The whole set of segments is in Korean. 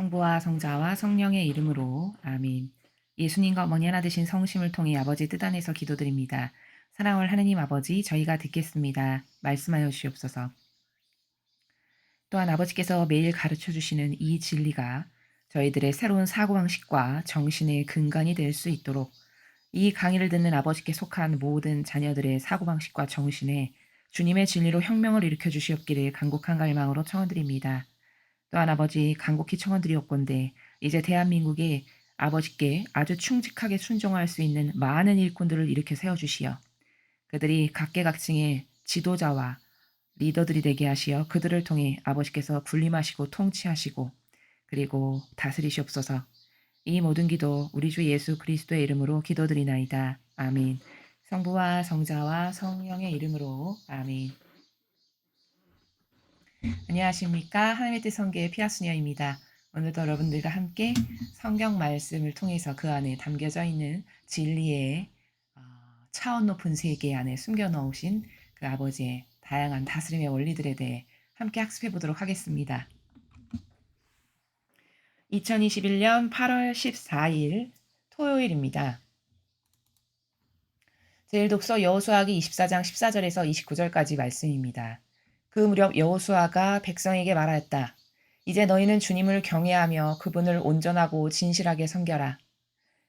성부와 성자와 성령의 이름으로 아멘. 예수님과 어머니 하나 되신 성심을 통해 아버지 뜻 안에서 기도드립니다. 사랑할 하느님 아버지, 저희가 듣겠습니다. 말씀하여 주시옵소서. 또한 아버지께서 매일 가르쳐 주시는 이 진리가 저희들의 새로운 사고방식과 정신의 근간이 될 수 있도록 이 강의를 듣는 아버지께 속한 모든 자녀들의 사고방식과 정신에 주님의 진리로 혁명을 일으켜 주시옵기를 간곡한 갈망으로 청원드립니다. 또한 아버지 간곡히 청원드리옵건대 이제 대한민국에 아버지께 아주 충직하게 순종할 수 있는 많은 일꾼들을 일으켜 세워주시어 그들이 각계각층의 지도자와 리더들이 되게 하시어 그들을 통해 아버지께서 군림하시고 통치하시고 그리고 다스리시옵소서. 이 모든 기도 우리 주 예수 그리스도의 이름으로 기도드리나이다. 아멘. 성부와 성자와 성령의 이름으로 아멘. 안녕하십니까. 하나님의 뜻 성계의 피아스녀입니다. 오늘도 여러분들과 함께 성경 말씀을 통해서 그 안에 담겨져 있는 진리의 차원 높은 세계 안에 숨겨 넣으신 그 아버지의 다양한 다스림의 원리들에 대해 함께 학습해 보도록 하겠습니다. 2021년 8월 14일 토요일입니다. 제1독서 여호수아기 24장 14절에서 29절까지 말씀입니다. 그 무렵 여호수아가 백성에게 말하였다. 이제 너희는 주님을 경외하며 그분을 온전하고 진실하게 섬겨라.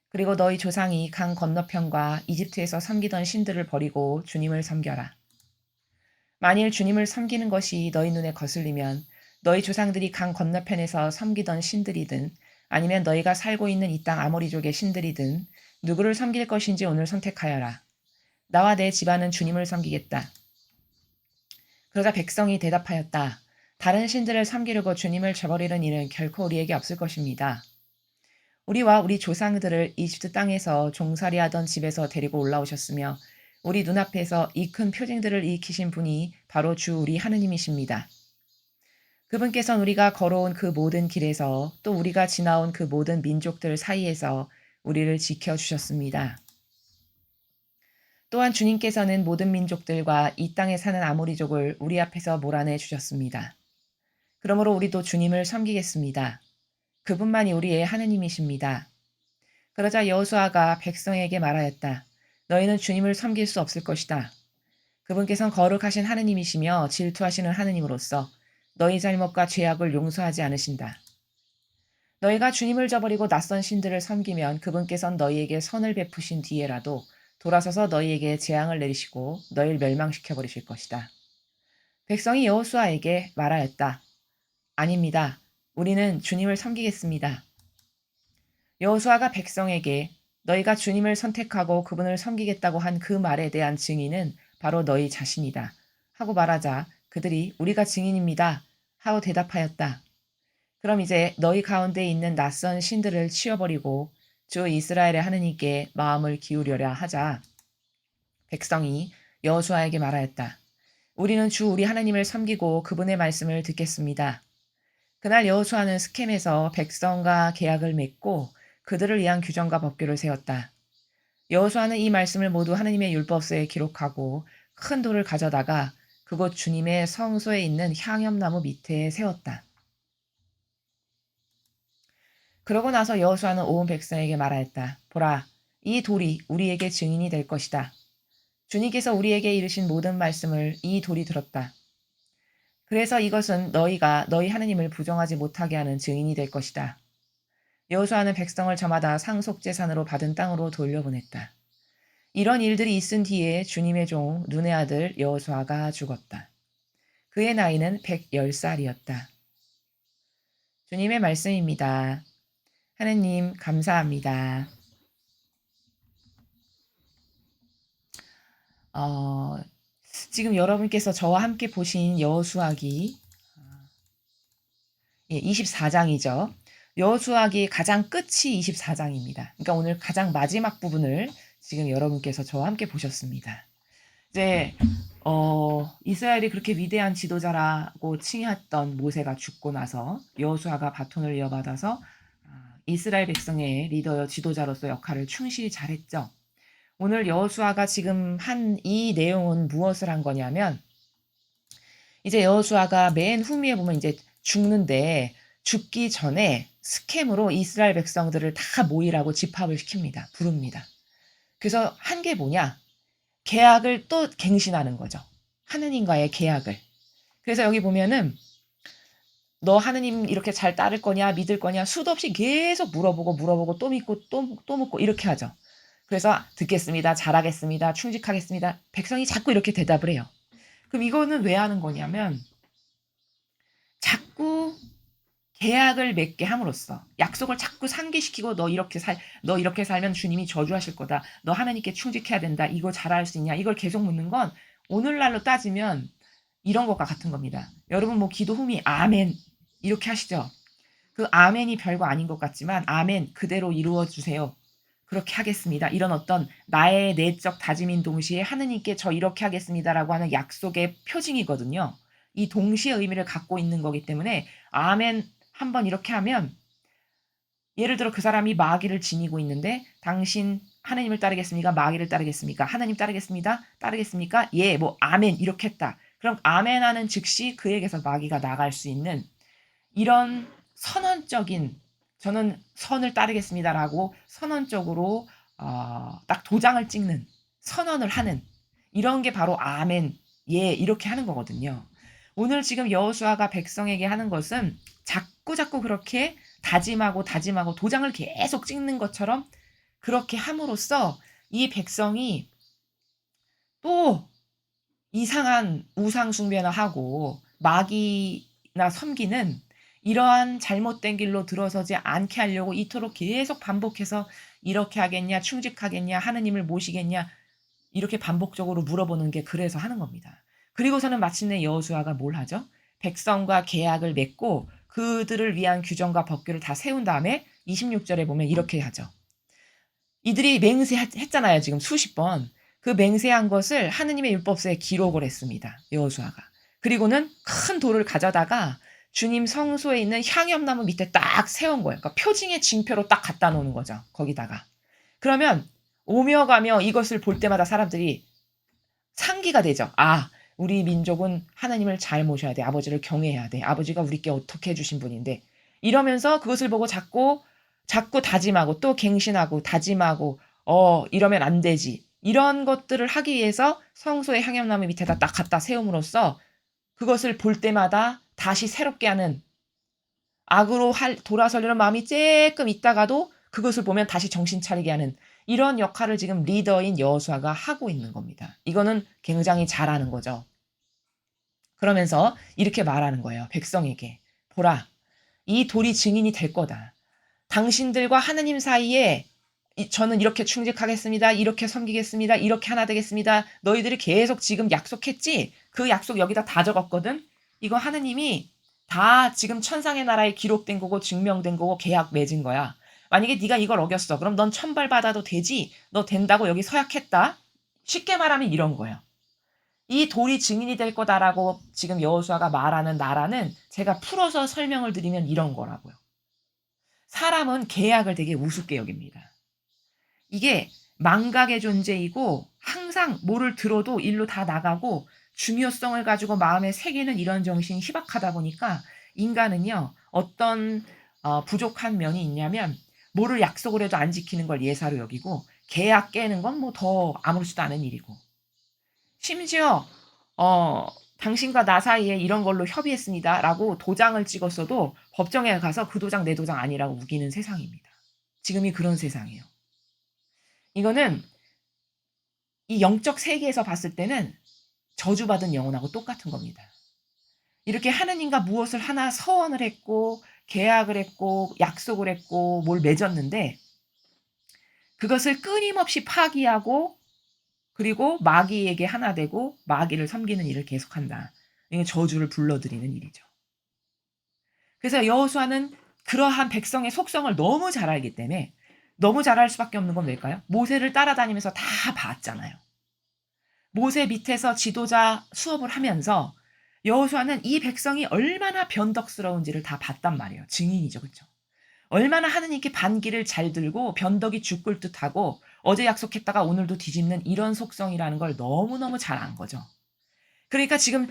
그리고 너희 조상이 강 건너편과 이집트에서 섬기던 신들을 버리고 주님을 섬겨라. 만일 주님을 섬기는 것이 너희 눈에 거슬리면 너희 조상들이 강 건너편에서 섬기던 신들이든 아니면 너희가 살고 있는 이 땅 아모리족의 신들이든 누구를 섬길 것인지 오늘 선택하여라. 나와 내 집안은 주님을 섬기겠다. 그러자 백성이 대답하였다. 다른 신들을 섬기려고 주님을 저버리는 일은 결코 우리에게 없을 것입니다. 우리와 우리 조상들을 이집트 땅에서 종살이하던 집에서 데리고 올라오셨으며 우리 눈앞에서 이 큰 표징들을 일으키신 분이 바로 주 우리 하느님이십니다. 그분께서는 우리가 걸어온 그 모든 길에서 또 우리가 지나온 그 모든 민족들 사이에서 우리를 지켜주셨습니다. 또한 주님께서는 모든 민족들과 이 땅에 사는 아모리족을 우리 앞에서 몰아내 주셨습니다. 그러므로 우리도 주님을 섬기겠습니다. 그분만이 우리의 하느님이십니다. 그러자 여호수아가 백성에게 말하였다. 너희는 주님을 섬길 수 없을 것이다. 그분께서는 거룩하신 하느님이시며 질투하시는 하느님으로서 너희 잘못과 죄악을 용서하지 않으신다. 너희가 주님을 저버리고 낯선 신들을 섬기면 그분께서는 너희에게 선을 베푸신 뒤에라도 돌아서서 너희에게 재앙을 내리시고 너희를 멸망시켜 버리실 것이다. 백성이 여호수아에게 말하였다. 아닙니다. 우리는 주님을 섬기겠습니다. 여호수아가 백성에게 너희가 주님을 선택하고 그분을 섬기겠다고 한 그 말에 대한 증인은 바로 너희 자신이다. 하고 말하자 그들이 우리가 증인입니다. 하고 대답하였다. 그럼 이제 너희 가운데 있는 낯선 신들을 치워버리고 주 이스라엘의 하느님께 마음을 기울여라 하자 백성이 여호수아에게 말하였다. 우리는 주 우리 하나님을 섬기고 그분의 말씀을 듣겠습니다. 그날 여호수아는 스켐에서 백성과 계약을 맺고 그들을 위한 규정과 법규를 세웠다. 여호수아는 이 말씀을 모두 하느님의 율법서에 기록하고 큰 돌을 가져다가 그곳 주님의 성소에 있는 향염나무 밑에 세웠다. 그러고 나서 여호수아는 온 백성에게 말하였다. 보라, 이 돌이 우리에게 증인이 될 것이다. 주님께서 우리에게 이르신 모든 말씀을 이 돌이 들었다. 그래서 이것은 너희가 너희 하느님을 부정하지 못하게 하는 증인이 될 것이다. 여호수아는 백성을 저마다 상속재산으로 받은 땅으로 돌려보냈다. 이런 일들이 있은 뒤에 주님의 종 눈의 아들 여호수아가 죽었다. 그의 나이는 110살이었다. 주님의 말씀입니다. 하느님 감사합니다. 지금 여러분께서 저와 함께 보신 여호수아기 24장이죠. 여호수아기 가장 끝이 24장입니다. 그러니까 오늘 가장 마지막 부분을 지금 여러분께서 저와 함께 보셨습니다. 이제 이스라엘이 그렇게 위대한 지도자라고 칭했던 모세가 죽고 나서 여호수아가 바톤을 이어받아서 이스라엘 백성의 리더 지도자로서 역할을 충실히 잘했죠. 오늘 여호수아가 지금 한 이 내용은 무엇을 한 거냐면 이제 여호수아가 맨 후미에 보면 이제 죽는데 죽기 전에 스캠으로 이스라엘 백성들을 다 모이라고 집합을 시킵니다. 부릅니다. 그래서 한 게 뭐냐? 계약을 또 갱신하는 거죠. 하느님과의 계약을. 그래서 여기 보면은 너 하느님 이렇게 잘 따를 거냐, 믿을 거냐, 수도 없이 계속 물어보고 또 믿고 또 묻고 이렇게 하죠. 그래서 듣겠습니다. 잘하겠습니다. 충직하겠습니다. 백성이 자꾸 이렇게 대답을 해요. 그럼 이거는 왜 하는 거냐면 자꾸 계약을 맺게 함으로써 약속을 자꾸 상기시키고 너 이렇게 살면 주님이 저주하실 거다. 너 하나님께 충직해야 된다. 이거 잘할 수 있냐? 이걸 계속 묻는 건 오늘날로 따지면 이런 것과 같은 겁니다. 여러분 뭐 기도 후미 아멘 이렇게 하시죠. 그 아멘이 별거 아닌 것 같지만 아멘 그대로 이루어 주세요. 그렇게 하겠습니다. 이런 어떤 나의 내적 다짐인 동시에 하느님께 저 이렇게 하겠습니다라고 하는 약속의 표징이거든요. 이 동시의 의미를 갖고 있는 거기 때문에 아멘 한번 이렇게 하면 예를 들어 그 사람이 마귀를 지니고 있는데 당신 하나님을 따르겠습니까? 마귀를 따르겠습니까? 하나님 따르겠습니다. 따르겠습니까? 예, 뭐 아멘 이렇게 했다. 그럼 아멘하는 즉시 그에게서 마귀가 나갈 수 있는 이런 선언적인 저는 선을 따르겠습니다라고 선언적으로 딱 도장을 찍는 선언을 하는 이런 게 바로 아멘 예 이렇게 하는 거거든요. 오늘 지금 여호수아가 백성에게 하는 것은 자꾸 그렇게 다짐하고 도장을 계속 찍는 것처럼 그렇게 함으로써 이 백성이 또 이상한 우상 숭배나 하고 마귀나 섬기는 이러한 잘못된 길로 들어서지 않게 하려고 이토록 계속 반복해서 이렇게 하겠냐, 충직하겠냐, 하느님을 모시겠냐 이렇게 반복적으로 물어보는 게 그래서 하는 겁니다. 그리고서는 마침내 여호수아가 뭘 하죠? 백성과 계약을 맺고 그들을 위한 규정과 법규를 다 세운 다음에 26절에 보면 이렇게 하죠. 이들이 맹세했잖아요. 지금 수십 번. 그 맹세한 것을 하느님의 율법서에 기록을 했습니다. 여호수아가. 그리고는 큰 돌을 가져다가 주님 성소에 있는 향염나무 밑에 딱 세운 거예요. 그러니까 표징의 징표로 딱 갖다 놓는 거죠. 거기다가. 그러면 오며 가며 이것을 볼 때마다 사람들이 상기가 되죠. 아, 우리 민족은 하나님을 잘 모셔야 돼. 아버지를 경외해야 돼. 아버지가 우리께 어떻게 해주신 분인데. 이러면서 그것을 보고 자꾸 다짐하고 또 갱신하고 다짐하고 이러면 안 되지. 이런 것들을 하기 위해서 성소의 향염나무 밑에다 딱 갖다 세움으로써 그것을 볼 때마다 다시 새롭게 하는 악으로 돌아서려는 마음이 조금 있다가도 그것을 보면 다시 정신 차리게 하는 이런 역할을 지금 리더인 여호수아가 하고 있는 겁니다. 이거는 굉장히 잘하는 거죠. 그러면서 이렇게 말하는 거예요. 백성에게. 보라, 이 돌이 증인이 될 거다. 당신들과 하느님 사이에 저는 이렇게 충직하겠습니다. 이렇게 섬기겠습니다. 이렇게 하나 되겠습니다. 너희들이 계속 지금 약속했지? 그 약속 여기다 다 적었거든? 이거 하느님이 다 지금 천상의 나라에 기록된 거고 증명된 거고 계약 맺은 거야. 만약에 네가 이걸 어겼어. 그럼 넌 천벌받아도 되지. 너 된다고 여기 서약했다. 쉽게 말하면 이런 거예요. 이 돌이 증인이 될 거다라고 지금 여호수아가 말하는 나라는 제가 풀어서 설명을 드리면 이런 거라고요. 사람은 계약을 되게 우습게 여깁니다. 이게 망각의 존재이고 항상 뭐를 들어도 일로 다 나가고 중요성을 가지고 마음에 새기는 이런 정신이 희박하다 보니까 인간은요. 어떤 부족한 면이 있냐면 뭐를 약속을 해도 안 지키는 걸 예사로 여기고 계약 깨는 건 뭐 더 아무렇지도 않은 일이고 심지어 당신과 나 사이에 이런 걸로 협의했습니다라고 도장을 찍었어도 법정에 가서 그 도장 내 도장 아니라고 우기는 세상입니다. 지금이 그런 세상이에요. 이거는 이 영적 세계에서 봤을 때는 저주받은 영혼하고 똑같은 겁니다. 이렇게 하느님과 무엇을 하나 서원을 했고 계약을 했고 약속을 했고 뭘 맺었는데 그것을 끊임없이 파기하고 그리고 마귀에게 하나 되고 마귀를 섬기는 일을 계속한다. 이게 저주를 불러들이는 일이죠. 그래서 여호수아는 그러한 백성의 속성을 너무 잘 알기 때문에 너무 잘 알 수밖에 없는 건 왜일까요? 모세를 따라다니면서 다 봤잖아요. 모세 밑에서 지도자 수업을 하면서 여호수아는 이 백성이 얼마나 변덕스러운지를 다 봤단 말이에요. 증인이죠. 그렇죠? 얼마나 하느님께 반기를 잘 들고 변덕이 죽을 듯하고 어제 약속했다가 오늘도 뒤집는 이런 속성이라는 걸 너무너무 잘 안 거죠. 그러니까 지금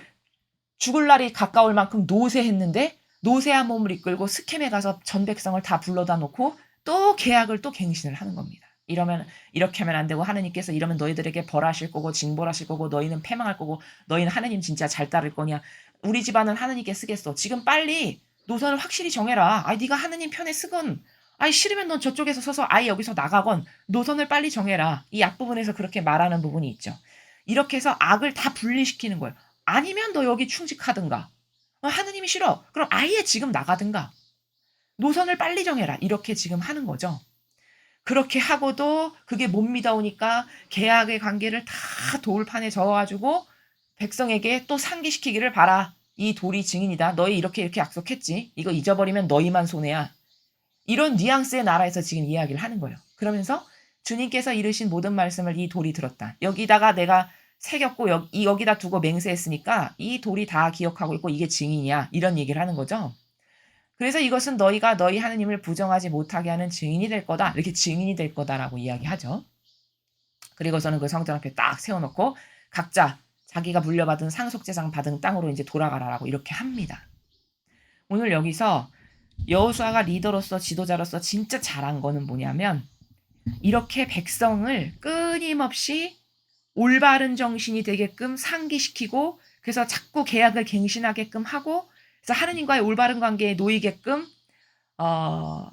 죽을 날이 가까울 만큼 노쇠했는데 노쇠한 몸을 이끌고 스켐에 가서 전 백성을 다 불러다 놓고 또 계약을 또 갱신을 하는 겁니다. 이러면 이렇게 하면 안 되고 하느님께서 이러면 너희들에게 벌하실 거고 징벌하실 거고 너희는 패망할 거고 너희는 하느님 진짜 잘 따를 거냐. 우리 집안은 하느님께 쓰겠어. 지금 빨리 노선을 확실히 정해라. 아이 네가 하느님 편에 쓰건 아이 싫으면 넌 저쪽에서 서서 아예 여기서 나가건 노선을 빨리 정해라. 이 앞부분에서 그렇게 말하는 부분이 있죠. 이렇게 해서 악을 다 분리시키는 거예요. 아니면 너 여기 충직하든가. 하느님이 싫어. 그럼 아예 지금 나가든가. 노선을 빨리 정해라. 이렇게 지금 하는 거죠. 그렇게 하고도 그게 못 믿어오니까 계약의 관계를 다 돌판에 적어가지고 백성에게 또 상기시키기를 바라. 이 돌이 증인이다. 너희 이렇게 이렇게 약속했지. 이거 잊어버리면 너희만 손해야. 이런 뉘앙스의 나라에서 지금 이야기를 하는 거예요. 그러면서 주님께서 이르신 모든 말씀을 이 돌이 들었다. 여기다가 내가 새겼고 여기다 두고 맹세했으니까 이 돌이 다 기억하고 있고 이게 증인이야. 이런 얘기를 하는 거죠. 그래서 이것은 너희가 너희 하느님을 부정하지 못하게 하는 증인이 될 거다. 이렇게 증인이 될 거다라고 이야기하죠. 그리고서는 그 성전 앞에 딱 세워놓고 각자 자기가 물려받은 상속재산 받은 땅으로 이제 돌아가라라고 이렇게 합니다. 오늘 여기서 여호수아가 리더로서 지도자로서 진짜 잘한 거는 뭐냐면 이렇게 백성을 끊임없이 올바른 정신이 되게끔 상기시키고 그래서 자꾸 계약을 갱신하게끔 하고 그래서 하느님과의 올바른 관계에 놓이게끔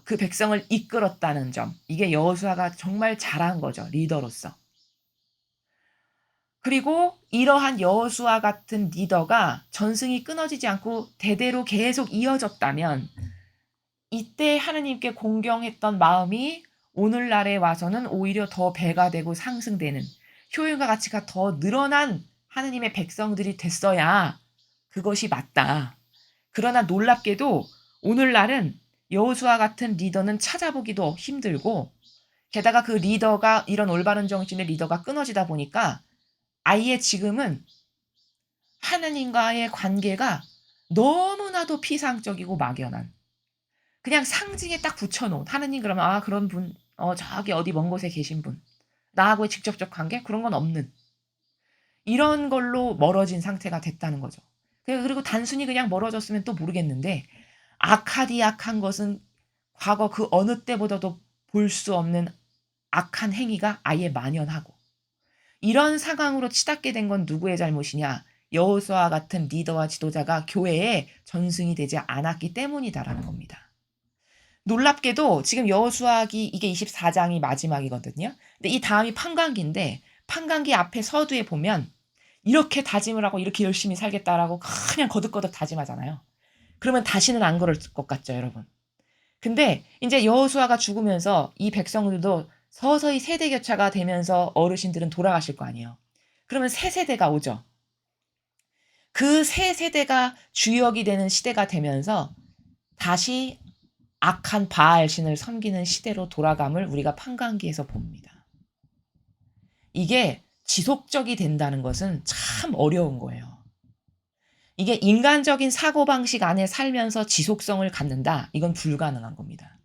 그 백성을 이끌었다는 점. 이게 여호수아가 정말 잘한 거죠. 리더로서. 그리고 이러한 여호수아 같은 리더가 전승이 끊어지지 않고 대대로 계속 이어졌다면 이때 하느님께 공경했던 마음이 오늘날에 와서는 오히려 더 배가 되고 상승되는 효율과 가치가 더 늘어난 하느님의 백성들이 됐어야 그것이 맞다. 그러나 놀랍게도 오늘날은 여호수아 같은 리더는 찾아보기도 힘들고 게다가 그 리더가 이런 올바른 정신의 리더가 끊어지다 보니까 아예 지금은 하느님과의 관계가 너무나도 피상적이고 막연한 그냥 상징에 딱 붙여놓은 하느님 그러면 아 그런 분 저기 어디 먼 곳에 계신 분 나하고의 직접적 관계 그런 건 없는 이런 걸로 멀어진 상태가 됐다는 거죠. 그리고 단순히 그냥 멀어졌으면 또 모르겠는데 악하디 악한 것은 과거 그 어느 때보다도 볼 수 없는 악한 행위가 아예 만연하고 이런 상황으로 치닫게 된 건 누구의 잘못이냐? 여호수아 같은 리더와 지도자가 교회에 전승이 되지 않았기 때문이다라는 겁니다. 놀랍게도 지금 여호수아기 이게 24장이 마지막이거든요. 근데 이 다음이 판관기인데 판관기 앞에 서두에 보면 이렇게 다짐을 하고 이렇게 열심히 살겠다라고 그냥 거듭거듭 다짐하잖아요. 그러면 다시는 안 그럴 것 같죠, 여러분. 근데 이제 여호수아가 죽으면서 이 백성들도 서서히 세대 교차가 되면서 어르신들은 돌아가실 거 아니에요. 그러면 새 세대가 오죠. 그 새 세대가 주역이 되는 시대가 되면서 다시 악한 바알신을 섬기는 시대로 돌아감을 우리가 판관기에서 봅니다. 이게 지속적이 된다는 것은 참 어려운 거예요. 이게 인간적인 사고방식 안에 살면서 지속성을 갖는다. 이건 불가능한 겁니다.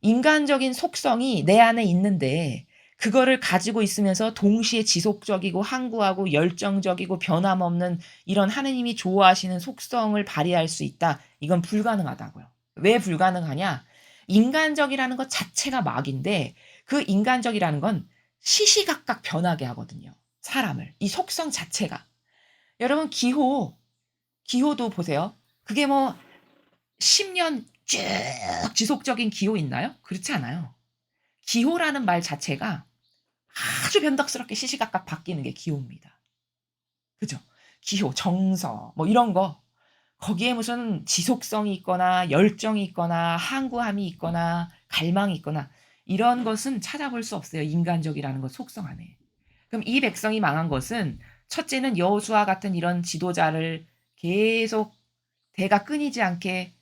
인간적인 속성이 내 안에 있는데 그거를 가지고 있으면서 동시에 지속적이고 항구하고 열정적이고 변함없는 이런 하느님이 좋아하시는 속성을 발휘할 수 있다. 이건 불가능하다고요. 왜 불가능하냐? 인간적이라는 것 자체가 막인데 그 인간적이라는 건 시시각각 변하게 하거든요. 사람을. 이 속성 자체가. 여러분 기호도 보세요. 그게 뭐 10년 쭉 지속적인 기호 있나요? 그렇지 않아요. 기호라는 말 자체가 아주 변덕스럽게 시시각각 바뀌는 게 기호입니다. 그죠? 기호, 정서 뭐 이런 거 거기에 무슨 지속성이 있거나 열정이 있거나 항구함이 있거나 갈망이 있거나 이런 것은 찾아볼 수 없어요. 인간적이라는 것 속성 안에. 그럼 이 백성이 망한 것은 첫째는 여호수아 같은 이런 지도자를 계속 대가 끊이지 않게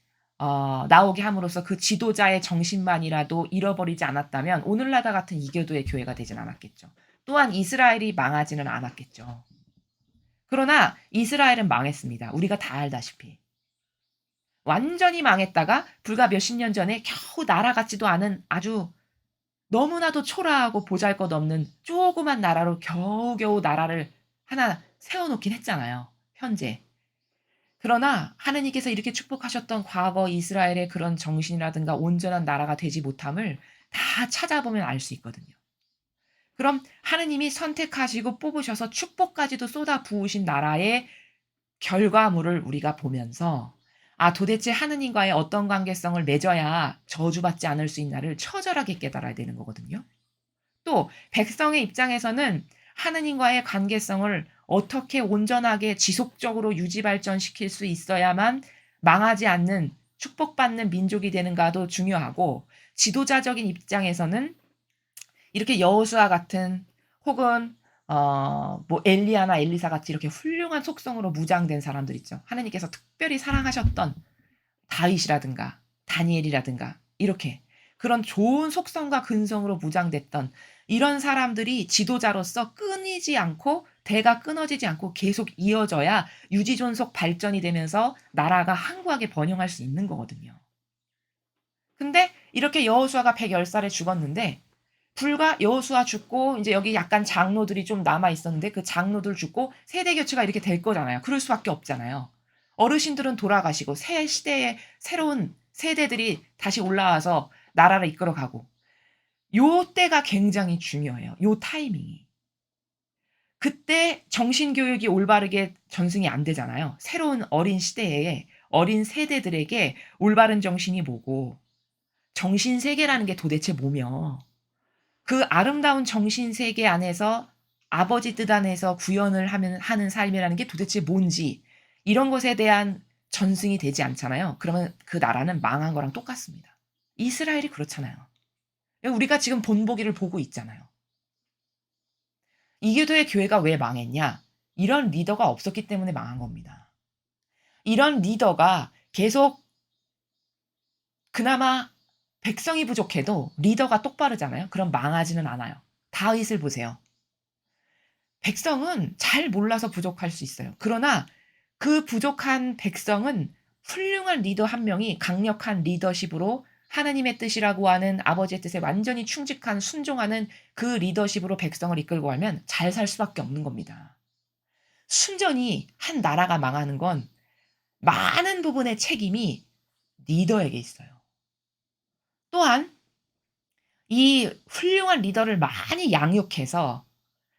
나오게 함으로써 그 지도자의 정신만이라도 잃어버리지 않았다면 오늘날과 같은 이교도의 교회가 되진 않았겠죠. 또한 이스라엘이 망하지는 않았겠죠. 그러나 이스라엘은 망했습니다. 우리가 다 알다시피. 완전히 망했다가 불과 몇십 년 전에 겨우 나라 같지도 않은 아주 너무나도 초라하고 보잘것없는 조그만 나라로 겨우겨우 나라를 하나 세워놓긴 했잖아요. 현재. 그러나 하느님께서 이렇게 축복하셨던 과거 이스라엘의 그런 정신이라든가 온전한 나라가 되지 못함을 다 찾아보면 알 수 있거든요. 그럼 하느님이 선택하시고 뽑으셔서 축복까지도 쏟아 부으신 나라의 결과물을 우리가 보면서 도대체 하느님과의 어떤 관계성을 맺어야 저주받지 않을 수 있나를 처절하게 깨달아야 되는 거거든요. 또 백성의 입장에서는 하느님과의 관계성을 어떻게 온전하게 지속적으로 유지 발전시킬 수 있어야만 망하지 않는 축복받는 민족이 되는가도 중요하고, 지도자적인 입장에서는 이렇게 여호수아 같은, 혹은 뭐 엘리야나 엘리사 같이 이렇게 훌륭한 속성으로 무장된 사람들 있죠. 하느님께서 특별히 사랑하셨던 다윗이라든가 다니엘이라든가 이렇게 그런 좋은 속성과 근성으로 무장됐던 이런 사람들이 지도자로서 끊이지 않고, 대가 끊어지지 않고 계속 이어져야 유지존속 발전이 되면서 나라가 항구하게 번영할 수 있는 거거든요. 근데 이렇게 여호수아가 110살에 죽었는데, 불과 여호수아 죽고 이제 여기 약간 장로들이 좀 남아 있었는데 그 장로들 죽고 세대 교체가 이렇게 될 거잖아요. 그럴 수밖에 없잖아요. 어르신들은 돌아가시고 새 시대의 새로운 세대들이 다시 올라와서 나라를 이끌어 가고, 요 때가 굉장히 중요해요. 요 타이밍이. 그때 정신 교육이 올바르게 전승이 안 되잖아요. 새로운 어린 시대에 어린 세대들에게 올바른 정신이 뭐고 정신 세계라는 게 도대체 뭐며, 그 아름다운 정신 세계 안에서 아버지 뜻 안에서 구현을 하는 삶이라는 게 도대체 뭔지, 이런 것에 대한 전승이 되지 않잖아요. 그러면 그 나라는 망한 거랑 똑같습니다. 이스라엘이 그렇잖아요. 우리가 지금 본보기를 보고 있잖아요. 이교도의 교회가 왜 망했냐? 이런 리더가 없었기 때문에 망한 겁니다. 이런 리더가 계속, 그나마 백성이 부족해도 리더가 똑바르잖아요. 그럼 망하지는 않아요. 다윗을 보세요. 백성은 잘 몰라서 부족할 수 있어요. 그러나 그 부족한 백성은 훌륭한 리더 한 명이 강력한 리더십으로 하나님의 뜻이라고 하는 아버지의 뜻에 완전히 충직한 순종하는 그 리더십으로 백성을 이끌고 가면 잘 살 수밖에 없는 겁니다. 순전히 한 나라가 망하는 건 많은 부분의 책임이 리더에게 있어요. 또한 이 훌륭한 리더를 많이 양육해서,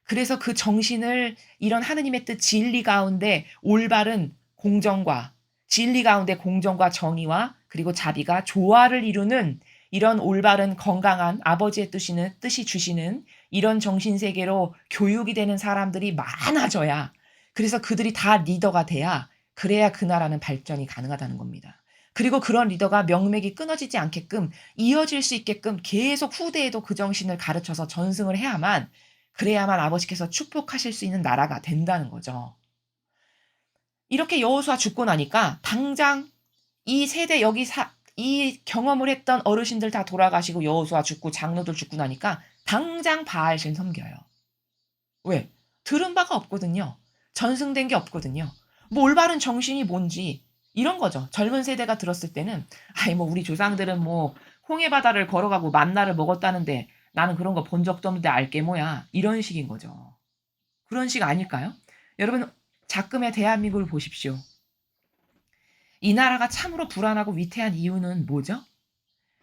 그래서 그 정신을 이런 하느님의 뜻 진리 가운데 올바른 공정과, 진리 가운데 공정과 정의와 그리고 자비가 조화를 이루는 이런 올바른 건강한 아버지의 뜻이 주시는 이런 정신 세계로 교육이 되는 사람들이 많아져야, 그래서 그들이 다 리더가 돼야, 그래야 그 나라는 발전이 가능하다는 겁니다. 그리고 그런 리더가 명맥이 끊어지지 않게끔 이어질 수 있게끔 계속 후대에도 그 정신을 가르쳐서 전승을 해야만, 그래야만 아버지께서 축복하실 수 있는 나라가 된다는 거죠. 이렇게 여호수아 죽고 나니까 당장 이 세대, 이 경험을 했던 어르신들 다 돌아가시고 여호수아 죽고 장로들 죽고 나니까 당장 바알신 섬겨요. 왜? 들은 바가 없거든요. 전승된 게 없거든요. 뭐 올바른 정신이 뭔지 이런 거죠. 젊은 세대가 들었을 때는 아이 뭐 우리 조상들은 뭐 홍해 바다를 걸어가고 만나를 먹었다는데 나는 그런 거 본 적도 없는데 알게 뭐야. 이런 식인 거죠. 그런 식 아닐까요? 여러분, 작금의 대한민국을 보십시오. 이 나라가 참으로 불안하고 위태한 이유는 뭐죠?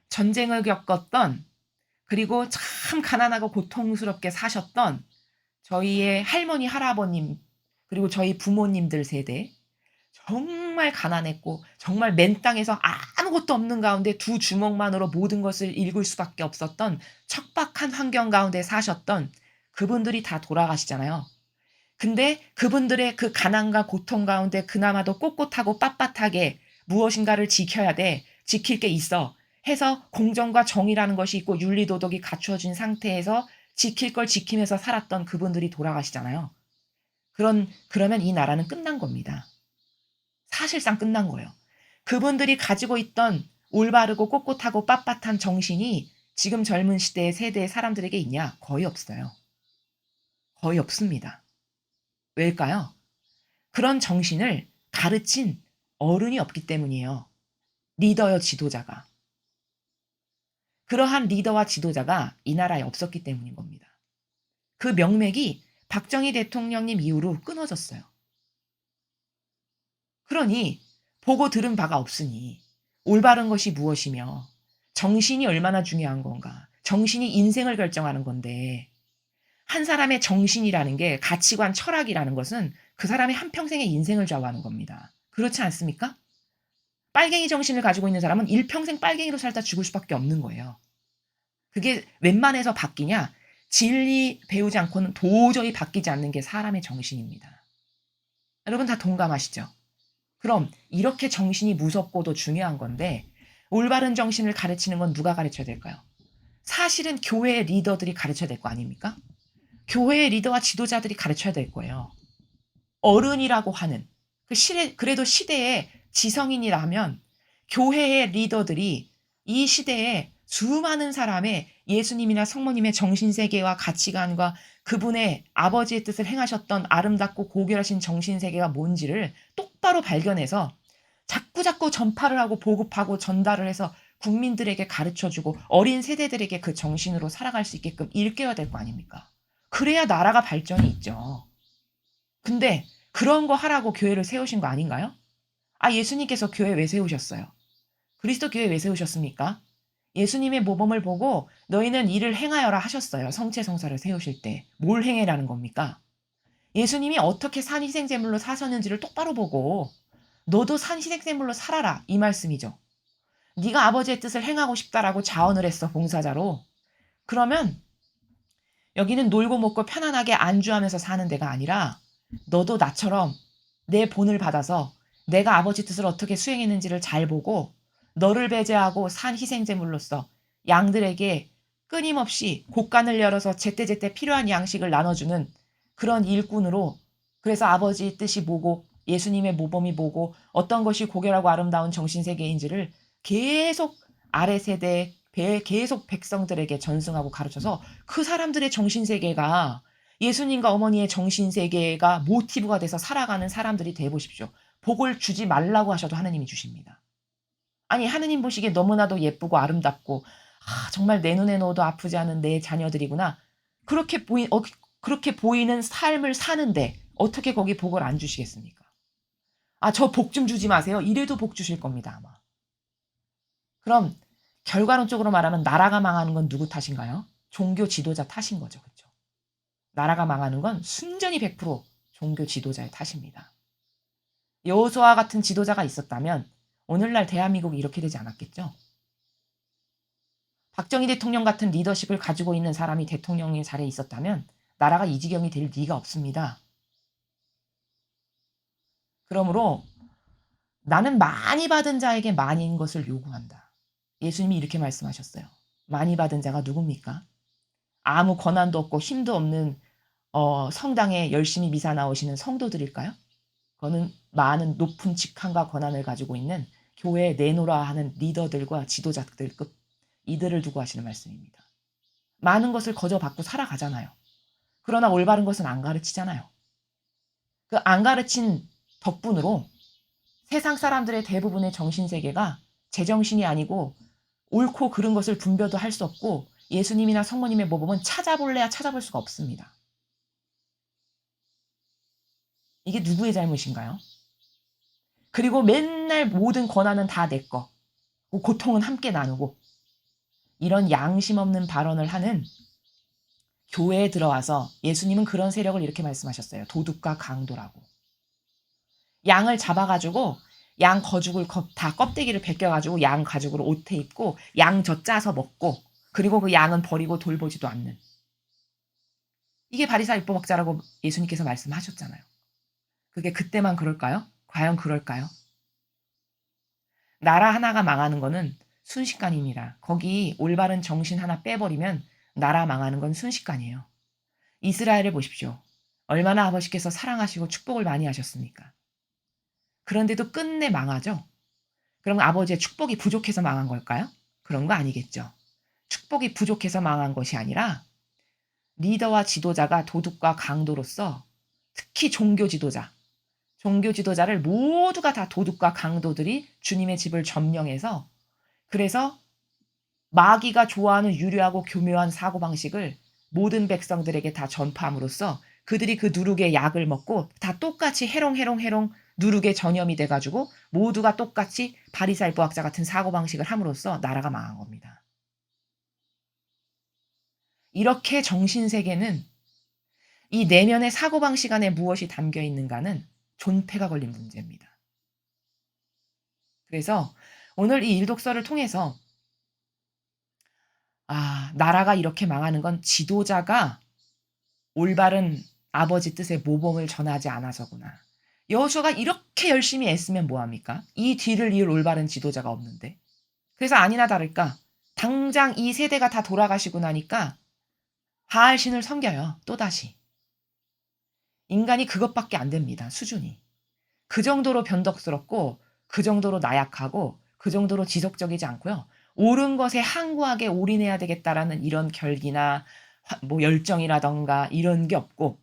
전쟁을 겪었던, 그리고 참 가난하고 고통스럽게 사셨던 저희의 할머니, 할아버님, 그리고 저희 부모님들 세대, 정말 가난했고 정말 맨 땅에서 아무것도 없는 가운데 두 주먹만으로 모든 것을 일굴 수밖에 없었던 척박한 환경 가운데 사셨던 그분들이 다 돌아가시잖아요. 근데 그분들의 그 가난과 고통 가운데 그나마도 꼿꼿하고 빳빳하게 무엇인가를 지켜야 돼, 지킬 게 있어 해서 공정과 정의라는 것이 있고 윤리도덕이 갖추어진 상태에서 지킬 걸 지키면서 살았던 그분들이 돌아가시잖아요. 그러면 이 나라는 끝난 겁니다. 사실상 끝난 거예요. 그분들이 가지고 있던 올바르고 꼿꼿하고 빳빳한 정신이 지금 젊은 시대의 세대의 사람들에게 있냐? 거의 없어요. 거의 없습니다. 왜일까요? 그런 정신을 가르친 어른이 없기 때문이에요. 리더여 지도자가. 그러한 리더와 지도자가 이 나라에 없었기 때문인 겁니다. 그 명맥이 박정희 대통령님 이후로 끊어졌어요. 그러니 보고 들은 바가 없으니 올바른 것이 무엇이며 정신이 얼마나 중요한 건가. 정신이 인생을 결정하는 건데 한 사람의 정신이라는 게 가치관, 철학이라는 것은 그 사람의 한평생의 인생을 좌우하는 겁니다. 그렇지 않습니까? 빨갱이 정신을 가지고 있는 사람은 일평생 빨갱이로 살다 죽을 수밖에 없는 거예요. 그게 웬만해서 바뀌냐? 진리 배우지 않고는 도저히 바뀌지 않는 게 사람의 정신입니다. 여러분 다 동감하시죠? 그럼 이렇게 정신이 무섭고도 중요한 건데 올바른 정신을 가르치는 건 누가 가르쳐야 될까요? 사실은 교회의 리더들이 가르쳐야 될 거 아닙니까? 교회의 리더와 지도자들이 가르쳐야 될 거예요. 어른이라고 하는 그래도 시대의 지성인이라면 교회의 리더들이 이 시대에 수많은 사람의 예수님이나 성모님의 정신세계와 가치관과 그분의 아버지의 뜻을 행하셨던 아름답고 고결하신 정신세계가 뭔지를 똑바로 발견해서 자꾸자꾸 전파를 하고 보급하고 전달을 해서 국민들에게 가르쳐주고 어린 세대들에게 그 정신으로 살아갈 수 있게끔 일깨워야 될 거 아닙니까? 그래야 나라가 발전이 있죠. 근데 그런 거 하라고 교회를 세우신 거 아닌가요? 아, 예수님께서 교회 왜 세우셨어요? 그리스도 교회 왜 세우셨습니까? 예수님의 모범을 보고 너희는 이를 행하여라 하셨어요. 성체성사를 세우실 때. 뭘 행해라는 겁니까? 예수님이 어떻게 산희생제물로 사셨는지를 똑바로 보고 너도 산희생제물로 살아라 이 말씀이죠. 네가 아버지의 뜻을 행하고 싶다라고 자언을 했어 봉사자로. 그러면 여기는 놀고 먹고 편안하게 안주하면서 사는 데가 아니라 너도 나처럼 내 본을 받아서 내가 아버지 뜻을 어떻게 수행했는지를 잘 보고 너를 배제하고 산 희생제물로서 양들에게 끊임없이 곳간을 열어서 제때제때 필요한 양식을 나눠주는 그런 일꾼으로 그래서 아버지의 뜻이 뭐고 예수님의 모범이 뭐고 어떤 것이 고결하고 아름다운 정신세계인지를 계속 아래 세대에 계속 백성들에게 전승하고 가르쳐서 그 사람들의 정신세계가 예수님과 어머니의 정신세계가 모티브가 돼서 살아가는 사람들이 돼 보십시오. 복을 주지 말라고 하셔도 하느님이 주십니다. 아니 하느님 보시기에 너무나도 예쁘고 아름답고 정말 내 눈에 넣어도 아프지 않은 내 자녀들이구나. 그렇게 보이는 삶을 사는데 어떻게 거기 복을 안 주시겠습니까? 아, 저 복 좀 주지 마세요. 이래도 복 주실 겁니다, 아마. 그럼 결과론적으로 말하면 나라가 망하는 건 누구 탓인가요? 종교 지도자 탓인 거죠. 그렇죠? 나라가 망하는 건 순전히 100% 종교 지도자의 탓입니다. 여호수아 같은 지도자가 있었다면 오늘날 대한민국이 이렇게 되지 않았겠죠? 박정희 대통령 같은 리더십을 가지고 있는 사람이 대통령의 자리에 있었다면 나라가 이 지경이 될 리가 없습니다. 그러므로 나는 많이 받은 자에게 많은 것을 요구한다. 예수님이 이렇게 말씀하셨어요. 많이 받은 자가 누굽니까? 아무 권한도 없고 힘도 없는 성당에 열심히 미사 나오시는 성도들일까요? 그거는 많은 높은 직함과 권한을 가지고 있는 교회에 내놓으라 하는 리더들과 지도자들급 이들을 두고 하시는 말씀입니다. 많은 것을 거저 받고 살아가잖아요. 그러나 올바른 것은 안 가르치잖아요. 그 안 가르친 덕분으로 세상 사람들의 대부분의 정신세계가 제정신이 아니고 옳고 그른 것을 분별도 할 수 없고 예수님이나 성모님의 모범은 찾아볼래야 찾아볼 수가 없습니다. 이게 누구의 잘못인가요? 그리고 맨날 모든 권한은 다 내 거, 고통은 함께 나누고 이런 양심 없는 발언을 하는 교회에 들어와서 예수님은 그런 세력을 이렇게 말씀하셨어요. 도둑과 강도라고. 양을 잡아가지고 양 거죽을 다 껍데기를 벗겨가지고 양 가죽으로 옷에 입고 양 젖 짜서 먹고 그리고 그 양은 버리고 돌보지도 않는. 이게 바리사 율법학자라고 예수님께서 말씀하셨잖아요. 그게 그때만 그럴까요? 과연 그럴까요? 나라 하나가 망하는 거는 순식간입니다. 거기 올바른 정신 하나 빼버리면 나라 망하는 건 순식간이에요. 이스라엘을 보십시오. 얼마나 아버지께서 사랑하시고 축복을 많이 하셨습니까? 그런데도 끝내 망하죠? 그럼 아버지의 축복이 부족해서 망한 걸까요? 그런 거 아니겠죠. 축복이 부족해서 망한 것이 아니라 리더와 지도자가 도둑과 강도로서 특히 종교 지도자를 모두가 다 도둑과 강도들이 주님의 집을 점령해서 그래서 마귀가 좋아하는 유려하고 교묘한 사고방식을 모든 백성들에게 다 전파함으로써 그들이 그 누룩의 약을 먹고 다 똑같이 해롱해롱해롱 누룩에 전염이 돼 가지고 모두가 똑같이 바리새인 부학자 같은 사고방식을 함으로써 나라가 망한 겁니다. 이렇게 정신세계는 이 내면의 사고방식 안에 무엇이 담겨 있는가는 존폐가 걸린 문제입니다. 그래서 오늘 이 일독서를 통해서 나라가 이렇게 망하는 건 지도자가 올바른 아버지 뜻의 모범을 전하지 않아서구나. 여호수아가 이렇게 열심히 애쓰면 뭐 합니까? 이 뒤를 이을 올바른 지도자가 없는데. 그래서 아니나 다를까 당장 이 세대가 다 돌아가시고 나니까 바알신을 섬겨요. 또다시. 인간이 그것밖에 안 됩니다. 수준이. 그 정도로 변덕스럽고 그 정도로 나약하고 그 정도로 지속적이지 않고요. 옳은 것에 항구하게 올인해야 되겠다라는 이런 결기나 뭐 열정이라든가 이런 게 없고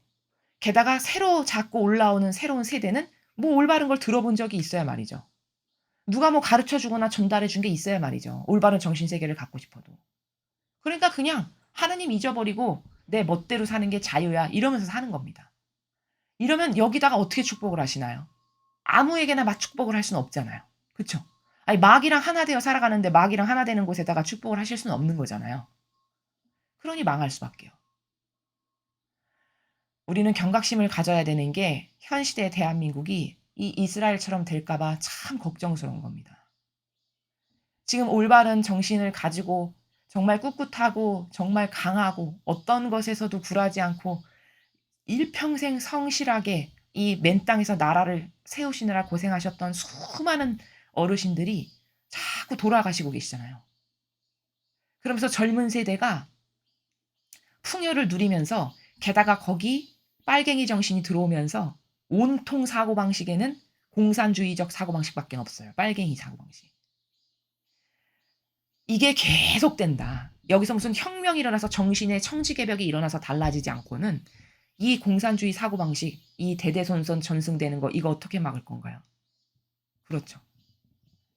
게다가 새로 자꾸 올라오는 새로운 세대는 뭐 올바른 걸 들어본 적이 있어야 말이죠. 누가 뭐 가르쳐 주거나 전달해 준 게 있어야 말이죠. 올바른 정신세계를 갖고 싶어도. 그러니까 그냥 하나님 잊어버리고 내 멋대로 사는 게 자유야 이러면서 사는 겁니다. 이러면 여기다가 어떻게 축복을 하시나요? 아무에게나 축복을 할 수는 없잖아요. 그쵸? 아니 마귀랑 하나 되어 살아가는데 마귀랑 하나 되는 곳에다가 축복을 하실 수는 없는 거잖아요. 그러니 망할 수밖에요. 우리는 경각심을 가져야 되는 게 현 시대 대한민국이 이 이스라엘처럼 될까 봐 참 걱정스러운 겁니다. 지금 올바른 정신을 가지고 정말 꿋꿋하고 정말 강하고 어떤 것에서도 굴하지 않고 일평생 성실하게 이 맨 땅에서 나라를 세우시느라 고생하셨던 수많은 어르신들이 자꾸 돌아가시고 계시잖아요. 그러면서 젊은 세대가 풍요를 누리면서 게다가 거기 빨갱이 정신이 들어오면서 온통 사고방식에는 공산주의적 사고방식밖에 없어요. 빨갱이 사고방식. 이게 계속된다. 여기서 무슨 혁명이 일어나서 정신의 청지개벽이 일어나서 달라지지 않고는 이 공산주의 사고방식, 이 대대손손 전승되는 거 이거 어떻게 막을 건가요? 그렇죠.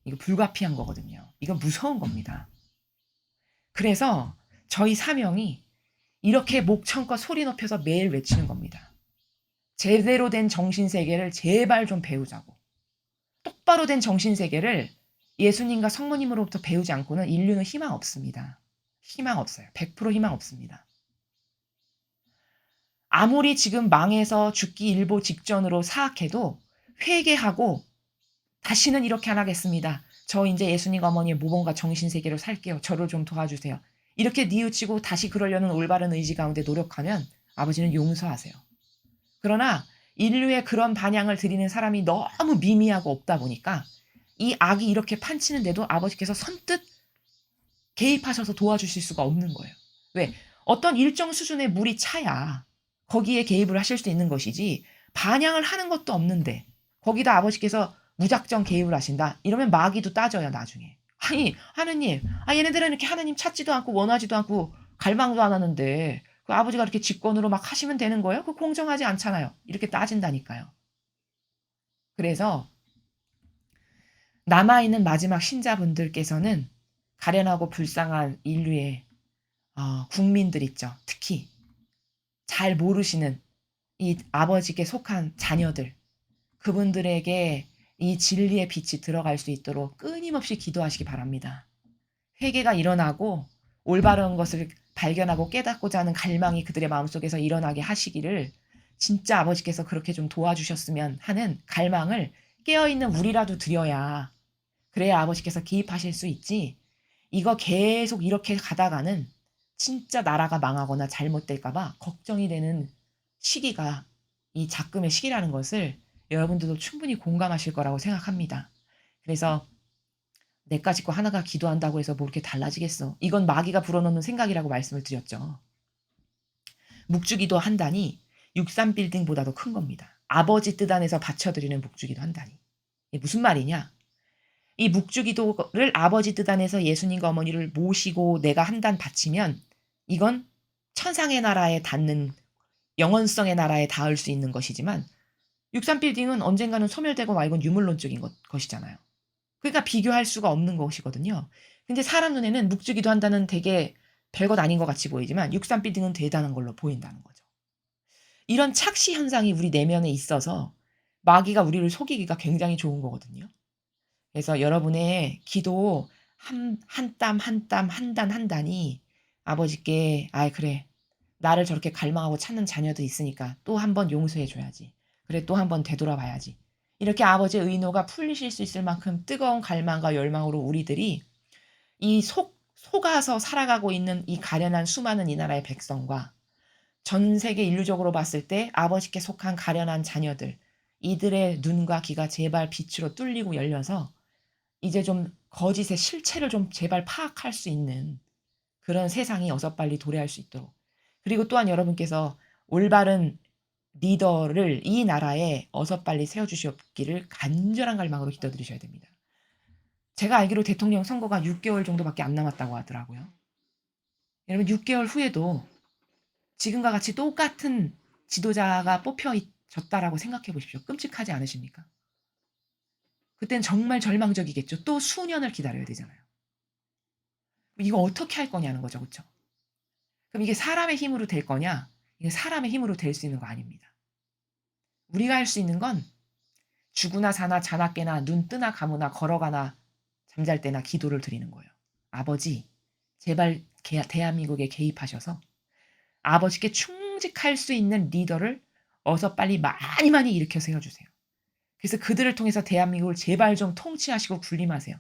이거 불가피한 거거든요. 이건 무서운 겁니다. 그래서 저희 사명이 이렇게 목청껏 소리 높여서 매일 외치는 겁니다. 제대로 된 정신세계를 제발 좀 배우자고. 똑바로 된 정신세계를 예수님과 성모님으로부터 배우지 않고는 인류는 희망 없습니다. 희망 없어요. 100% 희망 없습니다. 아무리 지금 망해서 죽기 일보 직전으로 사악해도 회개하고 다시는 이렇게 안 하겠습니다. 저 이제 예수님 어머니의 모범과 정신세계로 살게요. 저를 좀 도와주세요. 이렇게 뉘우치고 다시 그러려는 올바른 의지 가운데 노력하면 아버지는 용서하세요. 그러나 인류의 그런 반향을 드리는 사람이 너무 미미하고 없다 보니까 이 악이 이렇게 판치는데도 아버지께서 선뜻 개입하셔서 도와주실 수가 없는 거예요. 왜? 어떤 일정 수준의 물이 차야 거기에 개입을 하실 수 있는 것이지 반향을 하는 것도 없는데 거기다 아버지께서 무작정 개입을 하신다. 이러면 마귀도 따져요 나중에. 아니 하느님 얘네들은 이렇게 하느님 찾지도 않고 원하지도 않고 갈망도 안 하는데 그 아버지가 이렇게 직권으로 막 하시면 되는 거예요? 그거 공정하지 않잖아요. 이렇게 따진다니까요. 그래서 남아있는 마지막 신자분들께서는 가련하고 불쌍한 인류의 국민들 있죠. 특히 잘 모르시는 이 아버지께 속한 자녀들 그분들에게 이 진리의 빛이 들어갈 수 있도록 끊임없이 기도하시기 바랍니다. 회개가 일어나고 올바른 것을 발견하고 깨닫고자 하는 갈망이 그들의 마음속에서 일어나게 하시기를 진짜 아버지께서 그렇게 좀 도와주셨으면 하는 갈망을 깨어있는 우리라도 드려야 그래야 아버지께서 기입하실 수 있지 이거 계속 이렇게 가다가는 진짜 나라가 망하거나 잘못될까 봐 걱정이 되는 시기가 이 작금의 시기라는 것을 여러분들도 충분히 공감하실 거라고 생각합니다. 그래서 내가 짓고 하나가 기도한다고 해서 뭐 이렇게 달라지겠어. 이건 마귀가 불어넣는 생각이라고 말씀을 드렸죠. 묵주기도 한다니 63빌딩보다도 큰 겁니다. 아버지 뜻 안에서 바쳐드리는 묵주기도 한다니. 이게 무슨 말이냐? 이 묵주기도를 아버지 뜻 안에서 예수님과 어머니를 모시고 내가 한 단 바치면 이건 천상의 나라에 닿는 영원성의 나라에 닿을 수 있는 것이지만 63빌딩은 언젠가는 소멸되고 말곤 유물론적인 것이잖아요. 그러니까 비교할 수가 없는 것이거든요. 근데 사람 눈에는 묵주기도 한다는 되게 별것 아닌 것 같이 보이지만 63빌딩은 대단한 걸로 보인다는 거죠. 이런 착시 현상이 우리 내면에 있어서 마귀가 우리를 속이기가 굉장히 좋은 거거든요. 그래서 여러분의 기도 한 땀 한 땀 한 단 한 단이 아버지께 '아이 그래. 나를 저렇게 갈망하고 찾는 자녀도 있으니까 또 한 번 용서해 줘야지. 그래 또 한 번 되돌아봐야지.' 이렇게 아버지의 의노가 풀리실 수 있을 만큼 뜨거운 갈망과 열망으로 우리들이 이 속아서 살아가고 있는 이 가련한 수많은 이 나라의 백성과 전 세계 인류적으로 봤을 때 아버지께 속한 가련한 자녀들, 이들의 눈과 귀가 제발 빛으로 뚫리고 열려서 이제 좀 거짓의 실체를 좀 제발 파악할 수 있는 그런 세상이 어서 빨리 도래할 수 있도록. 그리고 또한 여러분께서 올바른 리더를 이 나라에 어서 빨리 세워 주시옵기를 간절한 갈망으로 기도드리셔야 됩니다. 제가 알기로 대통령 선거가 6개월 정도밖에 안 남았다고 하더라고요. 여러분 6개월 후에도 지금과 같이 똑같은 지도자가 뽑혀졌다라고 생각해 보십시오. 끔찍하지 않으십니까? 그땐 정말 절망적이겠죠. 또 수년을 기다려야 되잖아요. 이거 어떻게 할 거냐는 거죠. 그쵸? 그럼 이게 사람의 힘으로 될 거냐? 이게 사람의 힘으로 될 수 있는 거 아닙니다. 우리가 할 수 있는 건 죽으나 사나 자나 깨나 눈 뜨나 감으나 걸어가나 잠잘 때나 기도를 드리는 거예요. 아버지, 제발 대한민국에 개입하셔서 아버지께 충직할 수 있는 리더를 어서 빨리 많이 많이 일으켜 세워주세요. 그래서 그들을 통해서 대한민국을 제발 좀 통치하시고 군림하세요.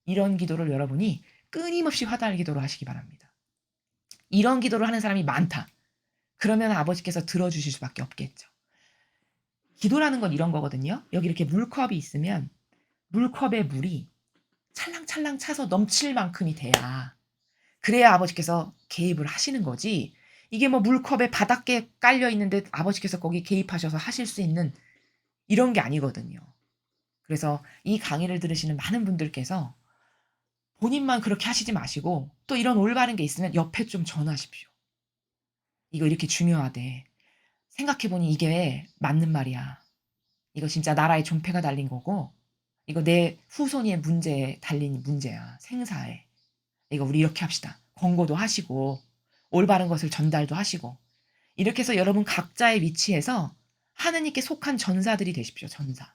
이런 기도를 여러분이 끊임없이 화다할 기도로 하시기 바랍니다. 이런 기도를 하는 사람이 많다. 그러면 아버지께서 들어주실 수밖에 없겠죠. 기도라는 건 이런 거거든요. 여기 이렇게 물컵이 있으면 물컵에 물이 찰랑찰랑 차서 넘칠 만큼이 돼야 그래야 아버지께서 개입을 하시는 거지. 이게 뭐 물컵에 바닥에 깔려 있는데 아버지께서 거기 개입하셔서 하실 수 있는 이런 게 아니거든요. 그래서 이 강의를 들으시는 많은 분들께서 본인만 그렇게 하시지 마시고 또 이런 올바른 게 있으면 옆에 좀 전하십시오. 이거 이렇게 중요하대. 생각해보니 이게 맞는 말이야. 이거 진짜 나라의 존폐가 달린 거고 이거 내 후손의 문제에 달린 문제야. 생사에. 이거 우리 이렇게 합시다. 권고도 하시고 올바른 것을 전달도 하시고 이렇게 해서 여러분 각자의 위치에서 하느님께 속한 전사들이 되십시오. 전사.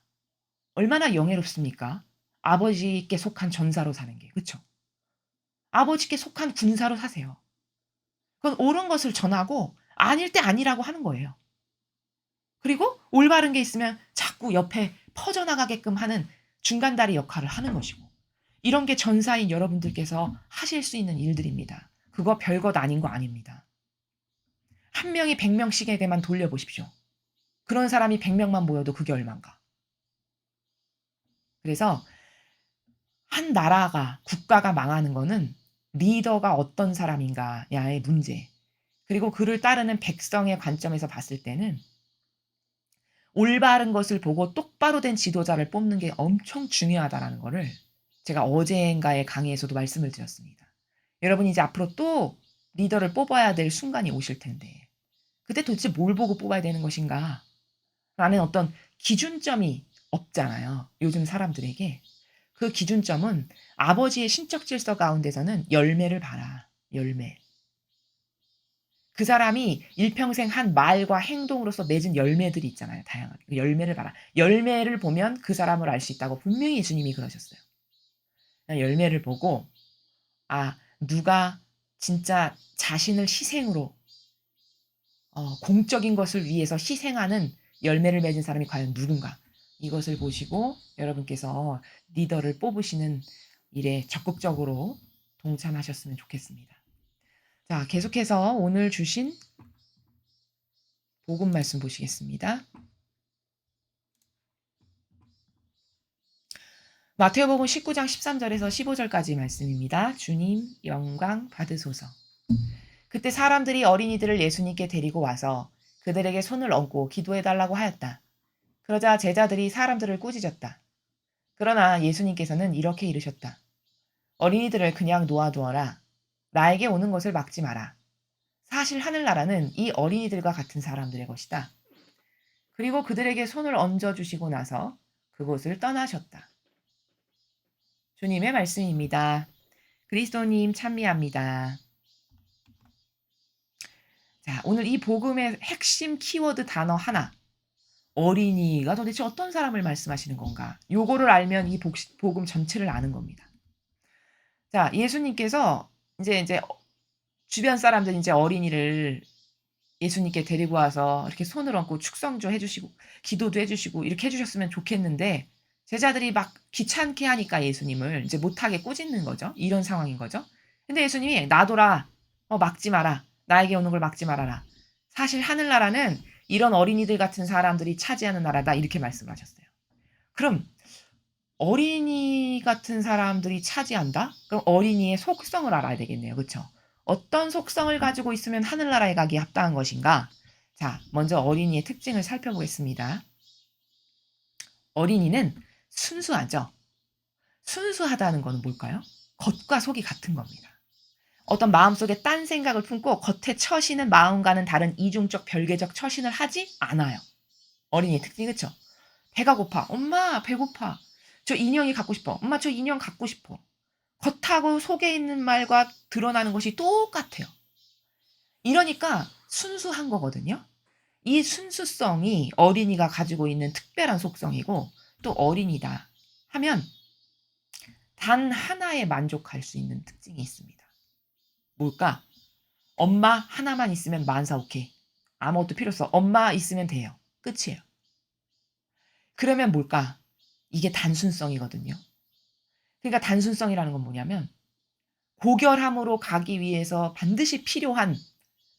얼마나 영예롭습니까? 아버지께 속한 전사로 사는 게. 그쵸? 아버지께 속한 군사로 사세요. 그건 옳은 것을 전하고 아닐 때 아니라고 하는 거예요. 그리고 올바른 게 있으면 자꾸 옆에 퍼져나가게끔 하는 중간다리 역할을 하는 것이고 이런 게 전사인 여러분들께서 하실 수 있는 일들입니다. 그거 별것 아닌 거 아닙니다. 한 명이 100명씩에게만 돌려보십시오. 그런 사람이 100명만 모여도 그게 얼만가. 그래서 한 나라가 국가가 망하는 거는 리더가 어떤 사람인가야의 문제. 그리고 그를 따르는 백성의 관점에서 봤을 때는 올바른 것을 보고 똑바로 된 지도자를 뽑는 게 엄청 중요하다라는 거를 제가 어제인가의 강의에서도 말씀을 드렸습니다. 여러분이 이제 앞으로 또 리더를 뽑아야 될 순간이 오실 텐데 그때 도대체 뭘 보고 뽑아야 되는 것인가? 라는 어떤 기준점이 없잖아요. 요즘 사람들에게. 그 기준점은 아버지의 신적 질서 가운데서는 열매를 봐라. 열매. 그 사람이 일평생 한 말과 행동으로서 맺은 열매들이 있잖아요. 다양하게. 그 열매를 봐라. 열매를 보면 그 사람을 알 수 있다고 분명히 예수님이 그러셨어요. 열매를 보고 누가 진짜 자신을 희생으로 공적인 것을 위해서 희생하는 열매를 맺은 사람이 과연 누군가. 이것을 보시고 여러분께서 리더를 뽑으시는 일에 적극적으로 동참하셨으면 좋겠습니다. 자, 계속해서 오늘 주신 복음 말씀 보시겠습니다. 마태복음 19장 13절에서 15절까지 말씀입니다. 주님 영광 받으소서. 그때 사람들이 어린이들을 예수님께 데리고 와서 그들에게 손을 얹고 기도해 달라고 하였다. 그러자 제자들이 사람들을 꾸짖었다. 그러나 예수님께서는 이렇게 이르셨다. 어린이들을 그냥 놓아두어라. 나에게 오는 것을 막지 마라. 사실 하늘나라는 이 어린이들과 같은 사람들의 것이다. 그리고 그들에게 손을 얹어주시고 나서 그곳을 떠나셨다. 주님의 말씀입니다. 그리스도님 찬미합니다. 자, 오늘 이 복음의 핵심 키워드 단어 하나. 어린이가 도대체 어떤 사람을 말씀하시는 건가? 요거를 알면 이 복음 전체를 아는 겁니다. 자, 예수님께서 인제 주변 사람들이 인제 어린이를 예수님께 데리고 와서 이렇게 손을 얹고 축성도 해 주시고 기도도 해 주시고 이렇게 해 주셨으면 좋겠는데 제자들이 막 귀찮게 하니까 예수님을 인제 못하게 꾸짖는 거죠. 이런 상황인 거죠. 근데 예수님이 "놔둬라. 막지 마라. 나에게 오는 걸 막지 말아라. 사실 하늘나라는 이런 어린이들 같은 사람들이 차지하는 나라다." 이렇게 말씀을 하셨어요. 그럼 어린이 같은 사람들이 차지한다? 그럼 어린이의 속성을 알아야 되겠네요. 그쵸? 어떤 속성을 가지고 있으면 하늘나라에 가기에 합당한 것인가? 자, 먼저 어린이의 특징을 살펴보겠습니다. 어린이는 순수하죠. 순수하다는 거는 뭘까요? 겉과 속이 같은 겁니다. 어떤 마음속에 딴 생각을 품고 겉에 처시는 마음과는 다른 이중적 별개적 처신을 하지 않아요. 어린이의 특징이 그쵸? 배가 고파. 엄마 배고파. 저 인형이 갖고 싶어. 엄마 저 인형 갖고 싶어. 겉하고 속에 있는 말과 드러나는 것이 똑같아요. 이러니까 순수한 거거든요. 이 순수성이 어린이가 가지고 있는 특별한 속성이고 또 어린이다 하면 단 하나에 만족할 수 있는 특징이 있습니다. 뭘까? 엄마 하나만 있으면 만사 오케이. 아무것도 필요 없어. 엄마 있으면 돼요. 끝이에요. 그러면 뭘까? 이게 단순성이거든요. 그러니까 단순성이라는 건 뭐냐면 고결함으로 가기 위해서 반드시 필요한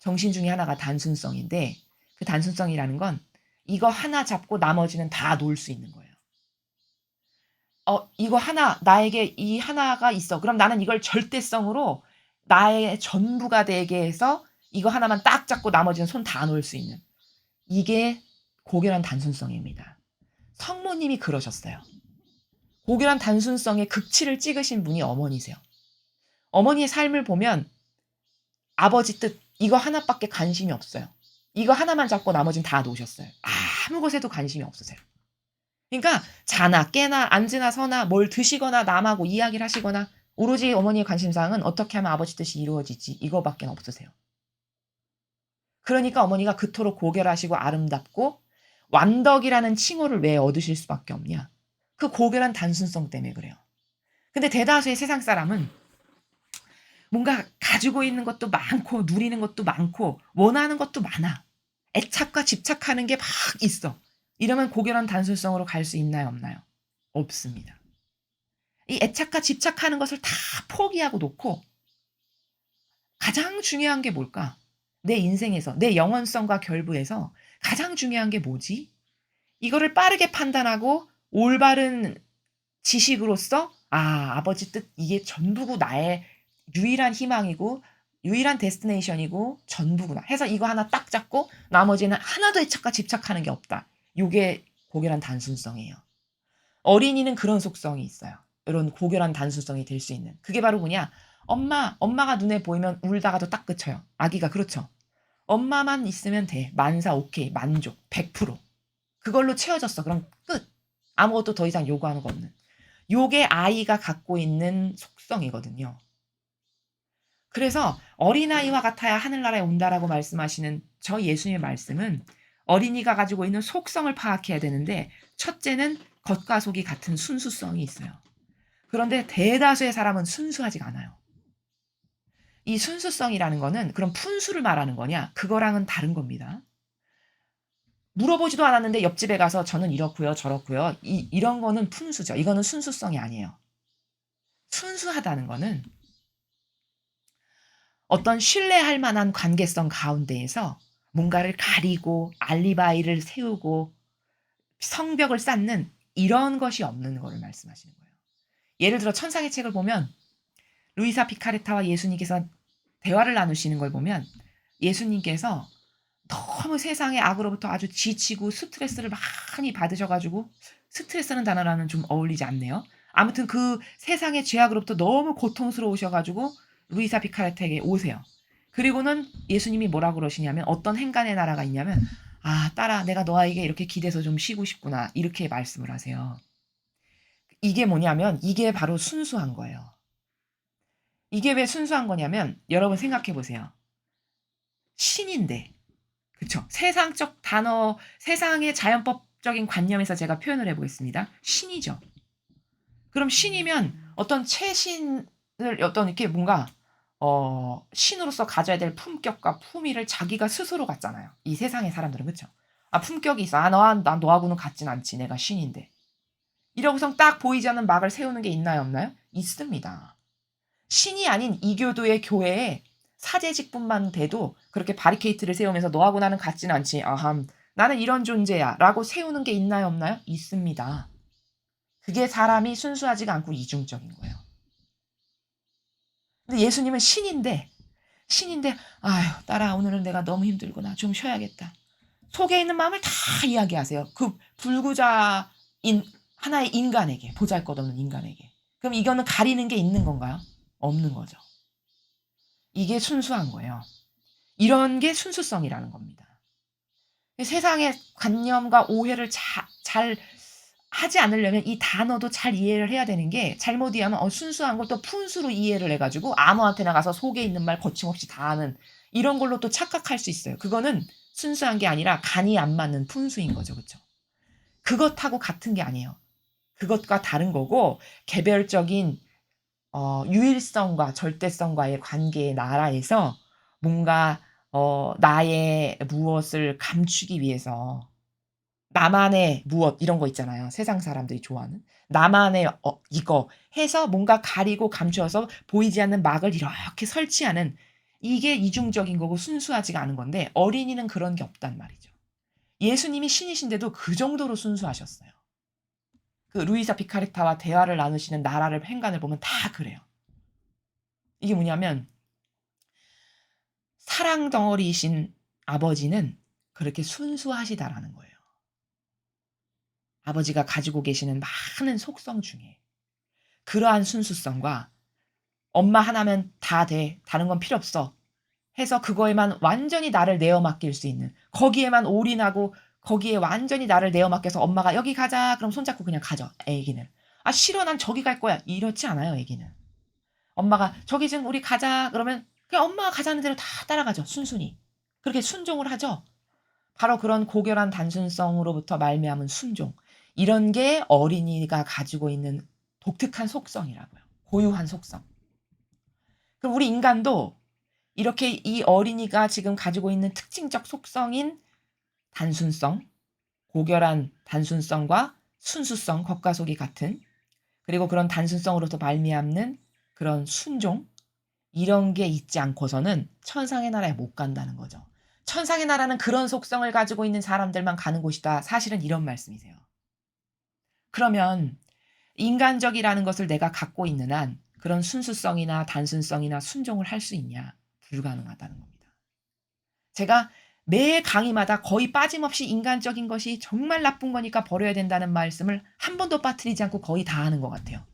정신 중에 하나가 단순성인데 그 단순성이라는 건 이거 하나 잡고 나머지는 다 놓을 수 있는 거예요. 이거 하나 나에게 이 하나가 있어. 그럼 나는 이걸 절대성으로 나의 전부가 되게 해서 이거 하나만 딱 잡고 나머지는 손 다 놓을 수 있는 이게 고결한 단순성입니다. 성모님이 그러셨어요. 고결한 단순성의 극치를 찍으신 분이 어머니세요. 어머니의 삶을 보면 아버지 뜻 이거 하나밖에 관심이 없어요. 이거 하나만 잡고 나머지는 다 놓으셨어요. 아무 것에도 관심이 없으세요. 그러니까 자나 깨나 앉으나 서나 뭘 드시거나 남하고 이야기를 하시거나 오로지 어머니의 관심사항은 어떻게 하면 아버지 뜻이 이루어지지 이거밖에 없으세요. 그러니까 어머니가 그토록 고결하시고 아름답고 완덕이라는 칭호를 왜 얻으실 수밖에 없냐. 그 고결한 단순성 때문에 그래요. 근데 대다수의 세상 사람은 뭔가 가지고 있는 것도 많고 누리는 것도 많고 원하는 것도 많아. 애착과 집착하는 게 막 있어. 이러면 고결한 단순성으로 갈 수 있나요, 없나요? 없습니다. 이 애착과 집착하는 것을 다 포기하고 놓고 가장 중요한 게 뭘까? 내 인생에서 내 영원성과 결부해서 가장 중요한 게 뭐지? 이거를 빠르게 판단하고 올바른 지식으로서 아버지 뜻 이게 전부고 나의 유일한 희망이고 유일한 데스티네이션이고 전부구나 해서 이거 하나 딱 잡고 나머지는 하나도 애착과 집착하는 게 없다. 요게 고결한 단순성이에요. 어린이는 그런 속성이 있어요. 이런 고결한 단순성이 될 수 있는. 그게 바로 뭐냐? 엄마가 눈에 보이면 울다가도 딱 그쳐요. 아기가 그렇죠. 엄마만 있으면 돼. 만사 오케이. 만족. 100%. 그걸로 채워졌어. 그럼 끝. 아무것도 더 이상 요구하는 거 없는. 요게 아이가 갖고 있는 속성이거든요. 그래서 어린아이와 같아야 하늘나라에 온다라고 말씀하시는 저 예수님의 말씀은 어린이가 가지고 있는 속성을 파악해야 되는데 첫째는 겉과 속이 같은 순수성이 있어요. 그런데 대다수의 사람은 순수하지가 않아요. 이 순수성이라는 거는 그럼 푼수를 말하는 거냐? 그거랑은 다른 겁니다. 물어보지도 않았는데 옆집에 가서 저는 이렇고요, 저렇고요. 이런 거는 푼수죠. 이거는 순수성이 아니에요. 순수하다는 거는 어떤 신뢰할 만한 관계성 가운데에서 뭔가를 가리고 알리바이를 세우고 성벽을 쌓는 이런 것이 없는 거를 말씀하시는 거예요. 예를 들어 천상의 책을 보면 루이사 피카레타와 예수님께서 대화를 나누시는 걸 보면 예수님께서 너무 세상의 악으로부터 아주 지치고 스트레스를 많이 받으셔 가지고 스트레스라는 단어랑은 좀 어울리지 않네요. 아무튼 그 세상의 죄악으로부터 너무 고통스러우셔 가지고 루이사 피카레타에게 오세요. 그리고는 예수님이 뭐라고 그러시냐면 어떤 행간의 나라가 있냐면 딸아 내가 너에게 이렇게 기대서 좀 쉬고 싶구나." 이렇게 말씀을 하세요. 이게 뭐냐면 이게 바로 순수한 거예요. 이게 왜 순수한 거냐면 여러분 생각해 보세요. 신인데 그쵸. 세상적 단어 세상의 자연법 율법적인 관념에서 제가 표현을 해보겠습니다. 신이죠. 그럼 신이면 어떤 최신을 어떤 이렇게 뭔가 신으로서 가져야 될 품격과 품위를 자기가 스스로 갖잖아요. 이 세상의 사람들은 그렇죠. 아 품격이 있어. 난 너하고는 같진 않지. 내가 신인데. 이러고선 딱 보이지 않는 막을 세우는 게 있나요, 없나요? 있습니다. 신이 아닌 이교도의 교회에 사제직분만 돼도 그렇게 바리케이트를 세우면서 너하고 나는 같진 않지. 아함. 나는 이런 존재야. 라고 세우는 게 있나요, 없나요? 있습니다. 그게 사람이 순수하지가 않고 이중적인 거예요. 근데 예수님은 신인데, 아휴, 딸아, 오늘은 내가 너무 힘들구나. 좀 쉬어야겠다. 속에 있는 마음을 다 이야기하세요. 그 불구자인 하나의 인간에게, 보잘것없는 인간에게. 그럼 이거는 가리는 게 있는 건가요? 없는 거죠. 이게 순수한 거예요. 이런 게 순수성이라는 겁니다. 세상의 관념과 오해를 잘 하지 않으려면 이 단어도 잘 이해를 해야 되는 게 잘못 이해하면 순수한 걸 또 푼수로 이해를 해가지고 아무한테나 가서 속에 있는 말 거침없이 다 하는 이런 걸로 또 착각할 수 있어요. 그거는 순수한 게 아니라 간이 안 맞는 푼수인 거죠. 그렇죠? 그것하고 같은 게 아니에요. 그것과 다른 거고 개별적인 유일성과 절대성과의 관계의 나라에서 뭔가 나의 무엇을 감추기 위해서 나만의 무엇 이런 거 있잖아요. 세상 사람들이 좋아하는. 나만의 이거 해서 뭔가 가리고 감추어서 보이지 않는 막을 이렇게 설치하는 이게 이중적인 거고 순수하지가 않은 건데 어린이는 그런 게 없단 말이죠. 예수님이 신이신데도 그 정도로 순수하셨어요. 그 루이사 피카레타와 대화를 나누시는 나라를 행간을 보면 다 그래요. 이게 뭐냐면 사랑 덩어리이신 아버지는 그렇게 순수하시다라는 거예요. 아버지가 가지고 계시는 많은 속성 중에 그러한 순수성과 엄마 하나면 다 돼. 다른 건 필요 없어. 해서 그거에만 완전히 나를 내어 맡길 수 있는 거기에만 올인하고 거기에 완전히 나를 내어 맡겨서 엄마가 여기 가자. 그럼 손잡고 그냥 가죠. 애기는. 아 싫어 난 저기 갈 거야. 이렇지 않아요. 애기는. 엄마가 저기 지금 우리 가자. 그러면 그냥 엄마가 가자는 대로 다 따라가죠. 순순히. 그렇게 순종을 하죠. 바로 그런 고결한 단순성으로부터 말미암은 순종. 이런 게 어린이가 가지고 있는 독특한 속성이라고요. 고유한 속성. 그럼 우리 인간도 이렇게 이 어린이가 지금 가지고 있는 특징적 속성인 단순성, 고결한 단순성과 순수성, 겉과 속이 같은 그리고 그런 단순성으로부터 말미암는 그런 순종 이런 게 있지 않고서는 천상의 나라에 못 간다는 거죠. 천상의 나라는 그런 속성을 가지고 있는 사람들만 가는 곳이다. 사실은 이런 말씀이세요. 그러면 인간적이라는 것을 내가 갖고 있는 한 그런 순수성이나 단순성이나 순종을 할 수 있냐? 불가능하다는 겁니다. 제가 매 강의마다 거의 빠짐없이 인간적인 것이 정말 나쁜 거니까 버려야 된다는 말씀을 한 번도 빠뜨리지 않고 거의 다 하는 것 같아요.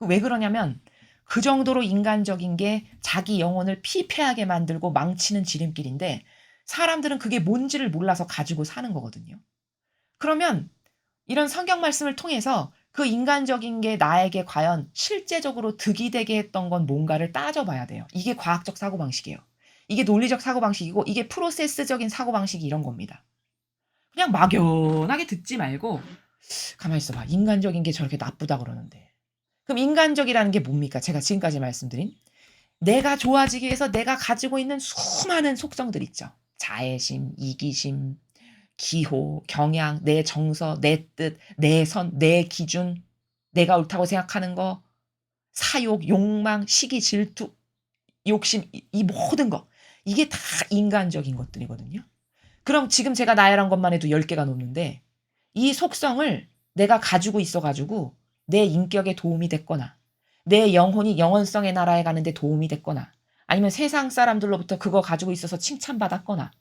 왜 그러냐면 그 정도로 인간적인 게 자기 영혼을 피폐하게 만들고 망치는 지름길인데 사람들은 그게 뭔지를 몰라서 가지고 사는 거거든요. 그러면 이런 성경 말씀을 통해서 그 인간적인 게 나에게 과연 실제적으로 득이 되게 했던 건 뭔가를 따져봐야 돼요. 이게 과학적 사고방식이에요. 이게 논리적 사고방식이고 이게 프로세스적인 사고방식이 이런 겁니다. 그냥 막연하게 듣지 말고 가만히 있어봐. 인간적인 게 저렇게 나쁘다 그러는데. 그럼 인간적이라는 게 뭡니까? 제가 지금까지 말씀드린 내가 좋아지기 위해서 내가 가지고 있는 수많은 속성들 있죠. 자애심, 이기심, 기호, 경향, 내 정서, 내 뜻, 내 선, 내 기준, 내가 옳다고 생각하는 거, 사욕, 욕망, 시기, 질투, 욕심, 이 모든 거. 이게 다 인간적인 것들이거든요. 그럼 지금 제가 나열한 것만 해도 10개가 넘는데 이 속성을 내가 가지고 있어가지고 내 인격에 도움이 됐거나 내 영혼이 영혼성의 나라에 가는데 도움이 됐거나 아니면 세상 사람들로부터 그거 가지고 있어서 칭찬받았거나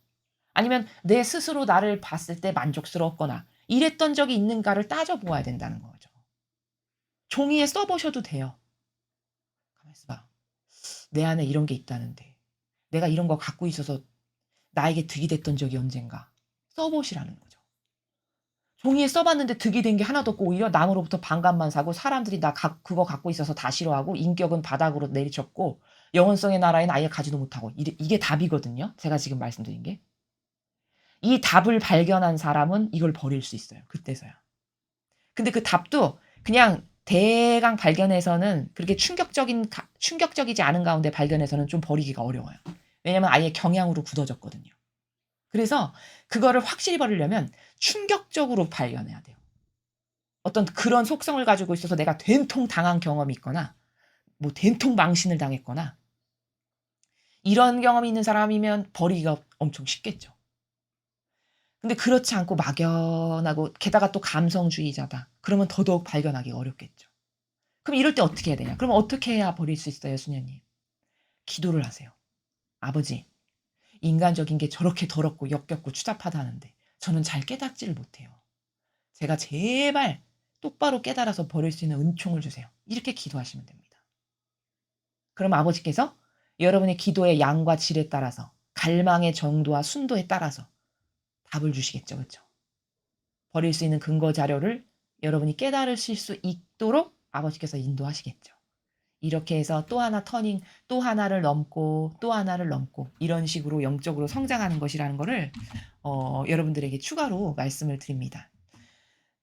아니면 내 스스로 나를 봤을 때 만족스러웠거나 이랬던 적이 있는가를 따져보아야 된다는 거죠. 종이에 써보셔도 돼요. 가만히 있어봐. 내 안에 이런 게 있다는데 내가 이런 거 갖고 있어서 나에게 득이 됐던 적이 언젠가 써보시라는 거죠. 종이에 써봤는데 득이 된 게 하나도 없고 오히려 남으로부터 반감만 사고 사람들이 그거 갖고 있어서 다 싫어하고 인격은 바닥으로 내리쳤고 영혼성의 나라에는 아예 가지도 못하고 이게 답이거든요. 제가 지금 말씀드린 게. 이 답을 발견한 사람은 이걸 버릴 수 있어요 그때서야. 근데 그 답도 그냥 대강 발견해서는 그렇게 충격적이지 않은 가운데 발견해서는 좀 버리기가 어려워요. 왜냐면 아예 경향으로 굳어졌거든요. 그래서 그거를 확실히 버리려면 충격적으로 발견해야 돼요. 어떤 그런 속성을 가지고 있어서 내가 된통 당한 경험이 있거나 뭐 된통 망신을 당했거나 이런 경험이 있는 사람이면 버리기가 엄청 쉽겠죠. 근데 그렇지 않고 막연하고 게다가 또 감성주의자다. 그러면 더더욱 발견하기가 어렵겠죠. 그럼 이럴 때 어떻게 해야 되냐? 그럼 어떻게 해야 버릴 수 있어요, 수녀님? 기도를 하세요. 아버지, 인간적인 게 저렇게 더럽고 역겹고 추잡하다는데 저는 잘 깨닫지를 못해요. 제가 제발 똑바로 깨달아서 버릴 수 있는 은총을 주세요. 이렇게 기도하시면 됩니다. 그럼 아버지께서 여러분의 기도의 양과 질에 따라서 갈망의 정도와 순도에 따라서 답을 주시겠죠. 그렇죠? 버릴 수 있는 근거 자료를 여러분이 깨달으실 수 있도록 아버지께서 인도하시겠죠. 이렇게 해서 또 하나 터닝, 또 하나를 넘고 또 하나를 넘고 이런 식으로 영적으로 성장하는 것이라는 거를 여러분들에게 추가로 말씀을 드립니다.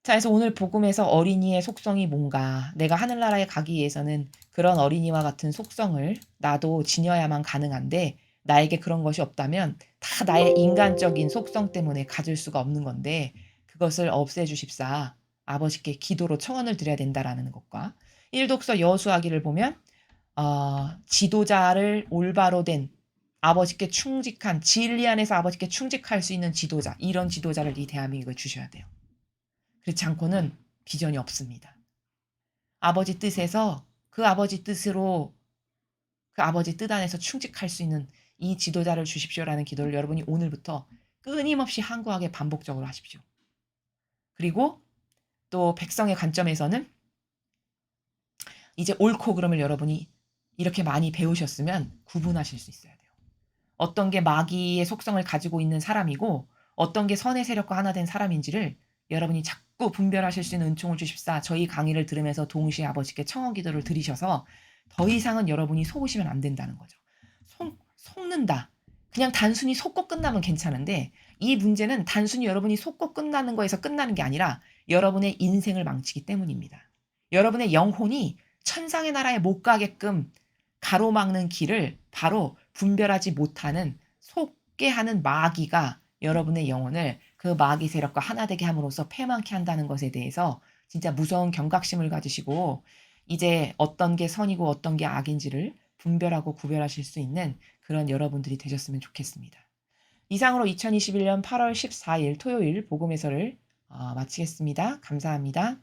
자, 그래서 오늘 복음에서 어린이의 속성이 뭔가, 내가 하늘나라에 가기 위해서는 그런 어린이와 같은 속성을 나도 지녀야만 가능한데 나에게 그런 것이 없다면 다 나의 인간적인 속성 때문에 가질 수가 없는 건데 그것을 없애주십사 아버지께 기도로 청원을 드려야 된다라는 것과 일독서 여수아기를 보면 지도자를 올바로 된 아버지께 충직한 진리 안에서 아버지께 충직할 수 있는 지도자, 이런 지도자를 이 대한민국에 주셔야 돼요. 그렇지 않고는 비전이 없습니다. 아버지 뜻에서 그 아버지 뜻으로 그 아버지 뜻 안에서 충직할 수 있는 이 지도자를 주십시오라는 기도를 여러분이 오늘부터 끊임없이 한구하게 반복적으로 하십시오. 그리고 또 백성의 관점에서는 이제 옳고 그름을 여러분이 이렇게 많이 배우셨으면 구분하실 수 있어야 돼요. 어떤 게 마귀의 속성을 가지고 있는 사람이고 어떤 게 선의 세력과 하나 된 사람인지를 여러분이 자꾸 분별하실 수 있는 은총을 주십사 저희 강의를 들으면서 동시에 아버지께 청원 기도를 드리셔서 더 이상은 여러분이 속으시면 안 된다는 거죠. 속는다. 그냥 단순히 속고 끝나면 괜찮은데 이 문제는 단순히 여러분이 속고 끝나는 거에서 끝나는 게 아니라 여러분의 인생을 망치기 때문입니다. 여러분의 영혼이 천상의 나라에 못 가게끔 가로막는 길을 바로 분별하지 못하는 속게 하는 마귀가 여러분의 영혼을 그 마귀 세력과 하나 되게 함으로써 패망케 한다는 것에 대해서 진짜 무서운 경각심을 가지시고 이제 어떤 게 선이고 어떤 게 악인지를 분별하고 구별하실 수 있는 그런 여러분들이 되셨으면 좋겠습니다. 이상으로 2021년 8월 14일 토요일 복음해설을 마치겠습니다. 감사합니다.